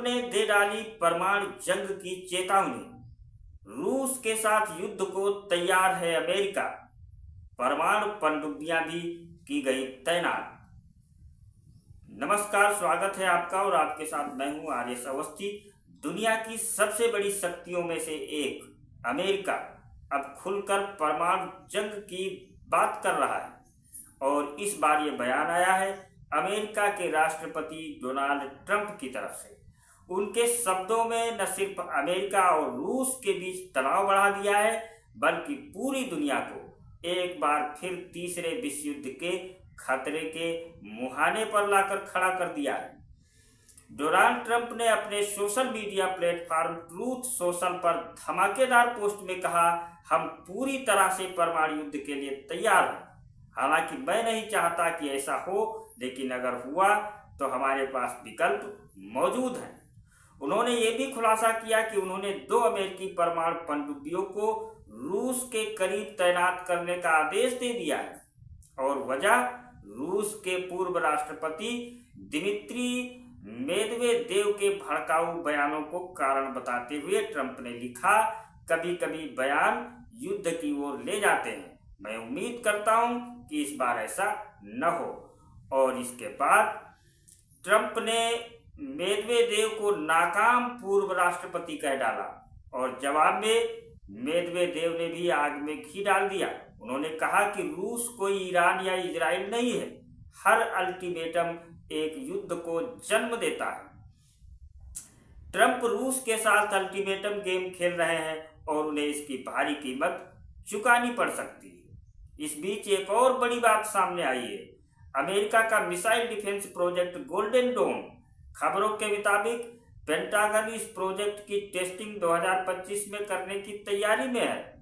ने दे डाली परमाणु जंग की चेतावनी। रूस के साथ युद्ध को तैयार है अमेरिका। परमाणु पनडुब्बियां भी की गई तैनात। नमस्कार, स्वागत है आपका और आपके साथ मैं हूं आर्यस अवस्थी। दुनिया की सबसे बड़ी शक्तियों में से एक अमेरिका अब खुलकर परमाणु जंग की बात कर रहा है और इस बार ये बयान आया है अमेरिका के राष्ट्रपति डोनाल्ड ट्रंप की तरफ से। उनके शब्दों में न सिर्फ अमेरिका और रूस के बीच तनाव बढ़ा दिया है, बल्कि पूरी दुनिया को एक बार फिर तीसरे विश्व युद्ध के खतरे के मुहाने पर लाकर खड़ा कर दिया है। डोनाल्ड ट्रंप ने अपने social media platform truth social पर धमाकेदार पोस्ट में कहा, हम पूरी तरह से परमाणु युद्ध के लिए तैयार हैं। हालांकि मैं नहीं चाहता कि ऐसा हो, लेकिन अगर हुआ तो हमारे पास विकल्प मौजूद हैं। उन्होंने ये भी खुलासा किया कि उन्होंने 2 अमेरिकी परमाणु पनडुब्बियों को रूस के करीब तैनात करने का आदेश दे दिया है और वजह रूस के पूर्व राष्ट्रपति दिमित्री मेदवेदेव के भड़काऊ बयानों को कारण बताते हुए ट्रंप ने लिखा, कभी कभी बयान युद्ध की ओर ले जाते हैं। मैं उम्मीद करता हूं कि इस बार ऐसा न हो। और इसके बाद ट्रंप ने मेदवेदेव को नाकाम पूर्व राष्ट्रपति कह डाला और जवाब में मेदवेदेव ने भी आग में घी डाल दिया। उन्होंने कहा कि रूस कोई ईरान या इजराइल नहीं है। हर अल्टीमेटम एक युद्ध को जन्म देता है। ट्रंप रूस के साथ अल्टीमेटम गेम खेल रहे हैं और उन्हें इसकी भारी कीमत चुकानी पड़ सकती है। इस बीच एक और बड़ी बात सामने आई है। अमेरिका का मिसाइल डिफेंस प्रोजेक्ट गोल्डन डोम। खबरों के मुताबिक पेंटागन इस प्रोजेक्ट की टेस्टिंग 2025 में करने की तैयारी में है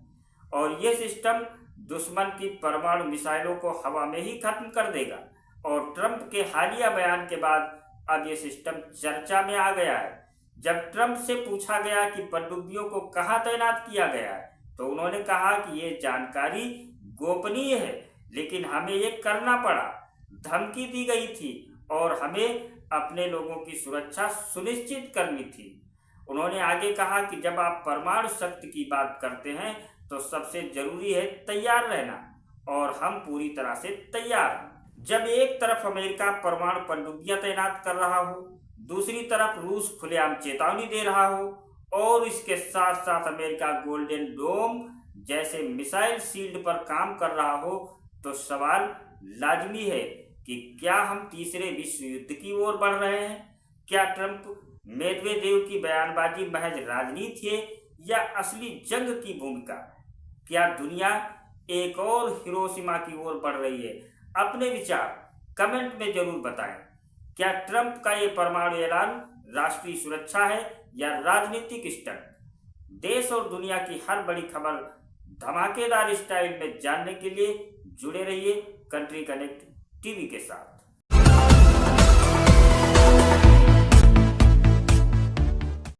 और यह सिस्टम दुश्मन की परमाणु मिसाइलों को हवा में ही खत्म कर देगा। और ट्रंप के हालिया बयान के बाद अब यह सिस्टम चर्चा में आ गया है। जब ट्रंप से पूछा गया कि पनडुब्बियों को कहां तैनात किया गया है, तो उन्होंने कहा कि यह जानकारी गोपनीय है, लेकिन हमें ये करना पड़ा। धमकी दी गई थी और हमें अपने लोगों की सुरक्षा सुनिश्चित करनी थी। उन्होंने आगे कहा कि जब आप परमाणु शक्ति की बात करते हैं तो सबसे जरूरी है तैयार रहना और हम पूरी तरह से तैयार हैं। जब एक तरफ अमेरिका परमाणु पनडुब्बियां तैनात कर रहा हो, दूसरी तरफ रूस खुलेआम चेतावनी दे रहा हो और इसके साथ साथ अमेरिका गोल्डन डोम जैसे मिसाइल शील्ड पर काम कर रहा हो, तो सवाल लाजमी है कि क्या हम तीसरे विश्व युद्ध की ओर बढ़ रहे हैं? क्या ट्रंप मेदवेदेव की बयानबाजी महज राजनीति है या असली जंग की भूमिका? क्या दुनिया एक और हिरोशिमा की ओर बढ़ रही है? अपने विचार कमेंट में जरूर बताएं। क्या ट्रंप का ये परमाणु ऐलान राष्ट्रीय सुरक्षा है या राजनीतिक स्टंट? देश और दुनिया की हर बड़ी खबर धमाकेदार स्टाइल में जानने के लिए जुड़े रहिए कंट्री कनेक्ट टीवी के साथ।